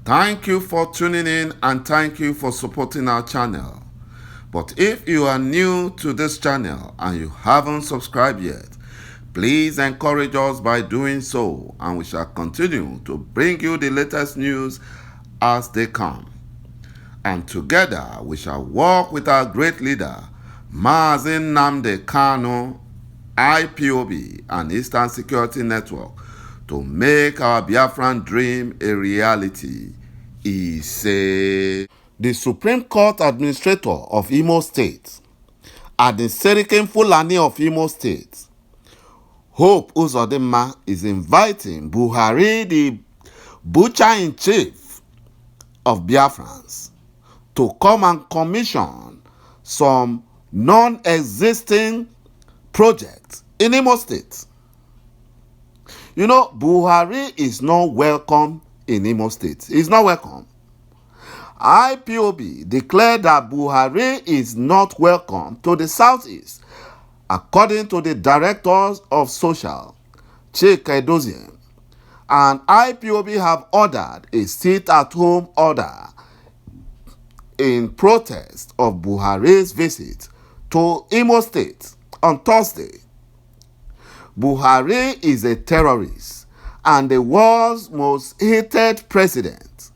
Thank you for tuning in and thank you for supporting our channel. But if you are new to this channel and you haven't subscribed yet, please encourage us by doing so, and we shall continue to bring you the latest news as they come. And together we shall work with our great leader, Mazi Nnamdi Kanu, IPOB, and Eastern Security Network to make our Biafran dream a reality. He said. The Supreme Court Administrator of Imo State, Adeserikin Fulani of Imo State, 噚ΟΥΛΛ, is inviting Buhari, the butcher-in-chief of Biafrans, to come and commission some non-existing projects in Imo State. You know, Buhari is not welcome in Imo State. He's not welcome. IPOB declared that Buhari is not welcome to the Southeast, according to the Directors of Social, Chika Edozie, and IPOB have ordered a sit-at-home order in protest of Buhari's visit to Imo State on Thursday. Buhari is a terrorist and the world's most hated president.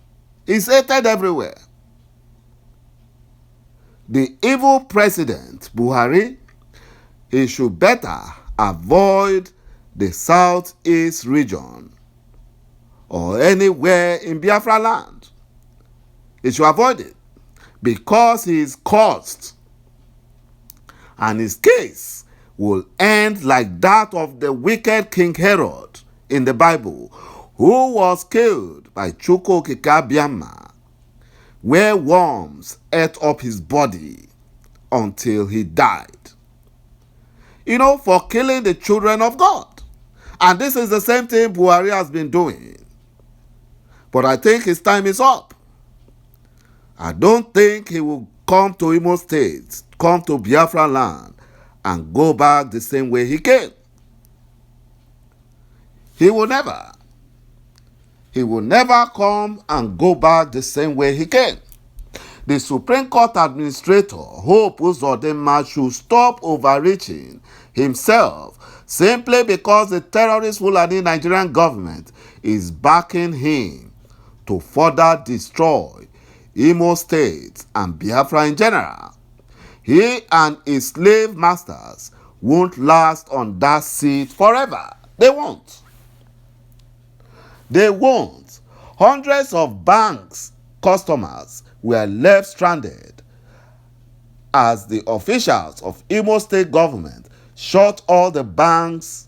He's hated everywhere. The evil president, Buhari, he should better avoid the Southeast region or anywhere in Biafra land. He should avoid it because he is cursed, and his case will end like that of the wicked King Herod in the Bible, who was killed by ȯɁọ̀Ɂ, where worms ate up his body until he died. You know, for killing the children of God. And this is the same thing Buhari has been doing. But I think his time is up. I don't think he will come to Imo State, come to Biafra land, and go back the same way he came. He will never. He will never come and go back the same way he came. The Supreme Court Administrator, ŁỌULŁ, should stop overreaching himself simply because the terrorist Fulani Nigerian government is backing him to further destroy Imo State and Biafra in general. He and his slave masters won't last on that seat forever. They won't. They won't. Hundreds of banks' customers were left stranded as the officials of Imo State government shut all the banks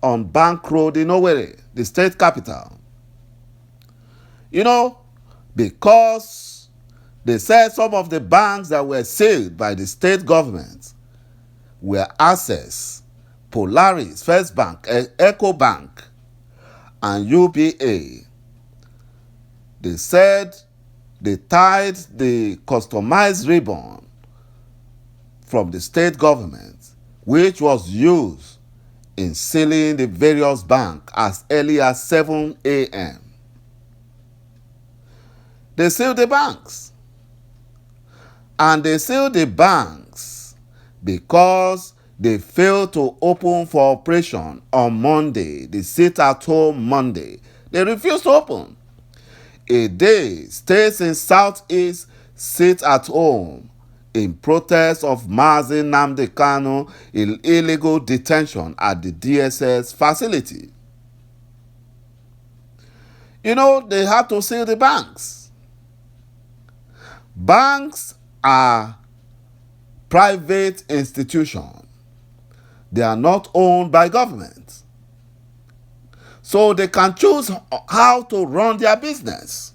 on Bank Road in Owerri, the state capital. You know, because they said some of the banks that were sealed by the state government were Access, Polaris, First Bank, Eco Bank, and UBA. They said they tied the customized ribbon from the state government, which was used in sealing the various banks as early as 7 a.m. They sealed the banks. And they sealed the banks because they failed to open for operation on Monday, the sit-at-home Monday. They refused to open. A day, states in Southeast sit at home in protest of Mazi Nnamdi Kanu illegal detention at the DSS facility. You know, they had to seal the banks. Banks are private institutions. They are not owned by government. So they can choose how to run their business.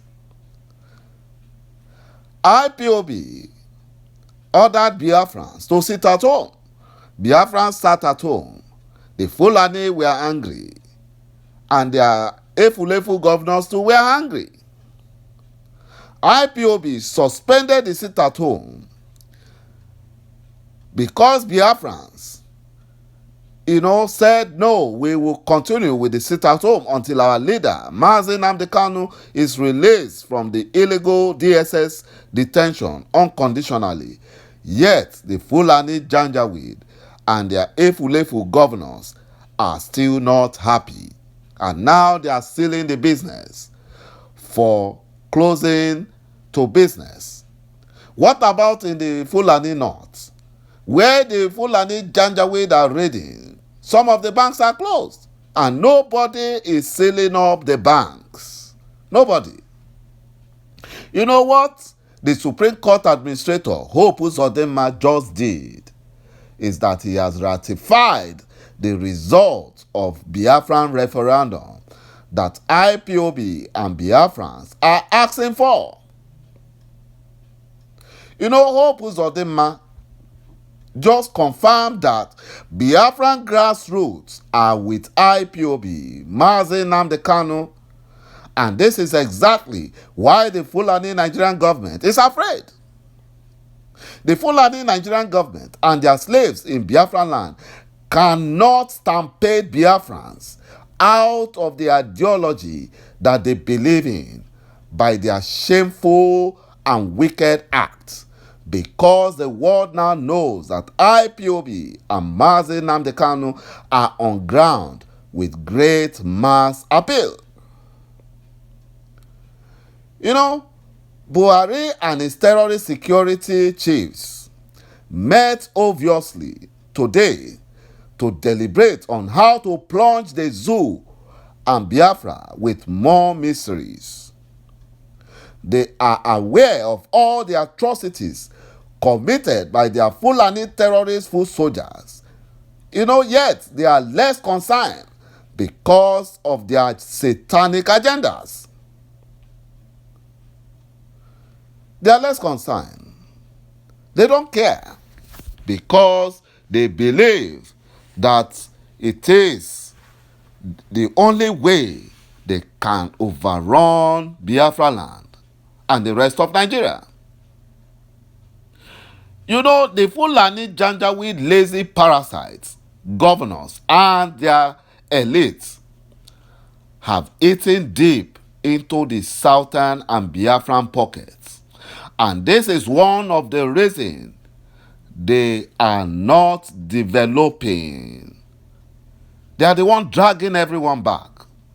IPOB ordered Biafrans to sit at home. Biafrans sat at home. The Fulani were angry. And their Efulefu governors too were angry. IPOB suspended the sit at home because Biafrans said, no, we will continue with the sit-at-home until our leader, Mazi Nnamdi Kanu, is released from the illegal DSS detention unconditionally. Yet, the Fulani Janjaweed and their Efulefu governors are still not happy. And now they are sealing the business for closing to business. What about in the Fulani North, where the Fulani Janjaweed are raiding? Some of the banks are closed, and nobody is sealing up the banks. Nobody. You know what the Supreme Court Administrator, Hope UZODIMMA, just did? Is that he has ratified the result of Biafran referendum that IPOB and Biafrans are asking for. Hope UZODIMMA just confirmed that Biafran grassroots are with IPOB, Mazi Nnamdi Kanu, and this is exactly why the Fulani Nigerian government is afraid. The Fulani Nigerian government and their slaves in Biafran land cannot stampede Biafrans out of the ideology that they believe in by their shameful and wicked acts, because the world now knows that IPOB and Mazi Nnamdi Kanu are on ground with great mass appeal. Buhari and his terrorist security chiefs met obviously today to deliberate on how to plunge the zoo and Biafra with more mysteries. They are aware of all the atrocities committed by their Fulani terrorist foot soldiers. Yet they are less concerned because of their satanic agendas. They are less concerned. They don't care because they believe that it is the only way they can overrun Biafra land and the rest of Nigeria. The Fulani Janjaweed lazy parasites, governors, and their elites have eaten deep into the southern and Biafran pockets. And this is one of the reasons they are not developing. They are the one dragging everyone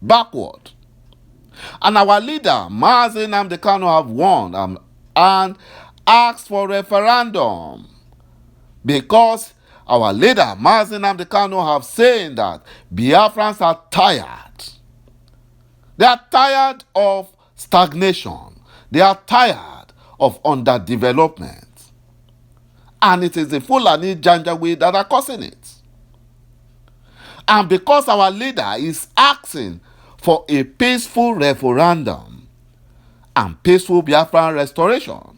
backward. And our leader, Mazi Nnamdi Kanu, have won and asked for referendum because our leader, Mazi Nnamdi Kanu, have said that Biafrans are tired. They are tired of stagnation. They are tired of underdevelopment. And it is the Fulani Janjaweed that are causing it. And because our leader is asking for a peaceful referendum and peaceful Biafran restoration,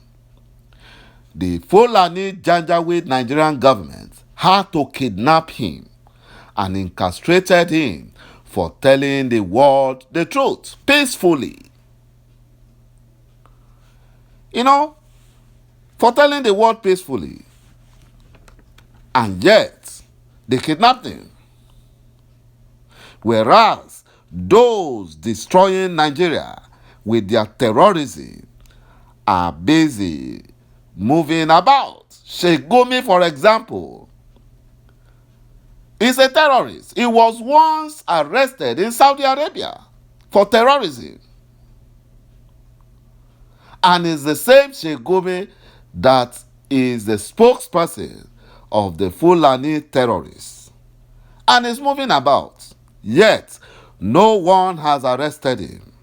the Fulani Janjaweed Nigerian government had to kidnap him and incarcerated him for telling the world the truth peacefully. For telling the world peacefully. And yet, they kidnapped him. Whereas those destroying Nigeria with their terrorism are busy moving about. Sheikh Gumi, for example, is a terrorist. He was once arrested in Saudi Arabia for terrorism. And it's the same Sheikh Gumi that is the spokesperson of the Fulani terrorists. And is moving about. Yet, no one has arrested him.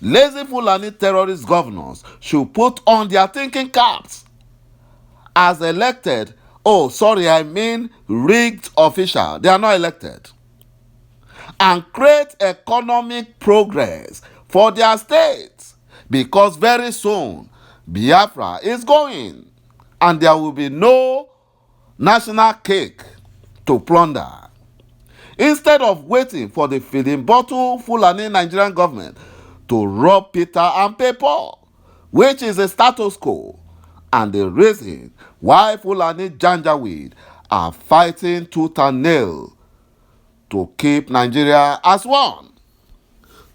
Lazy Fulani terrorist governors should put on their thinking caps as elected, rigged official. They are not elected. And create economic progress for their states, because very soon Biafra is going and there will be no national cake to plunder. Instead of waiting for the feeding bottle Fulani Nigerian government to rob Peter and pay Paul, which is a status quo and the reason why Fulani Janjaweed are fighting tooth and nail to keep Nigeria as one.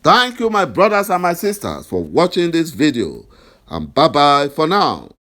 Thank you, my brothers and my sisters, for watching this video, and bye-bye for now.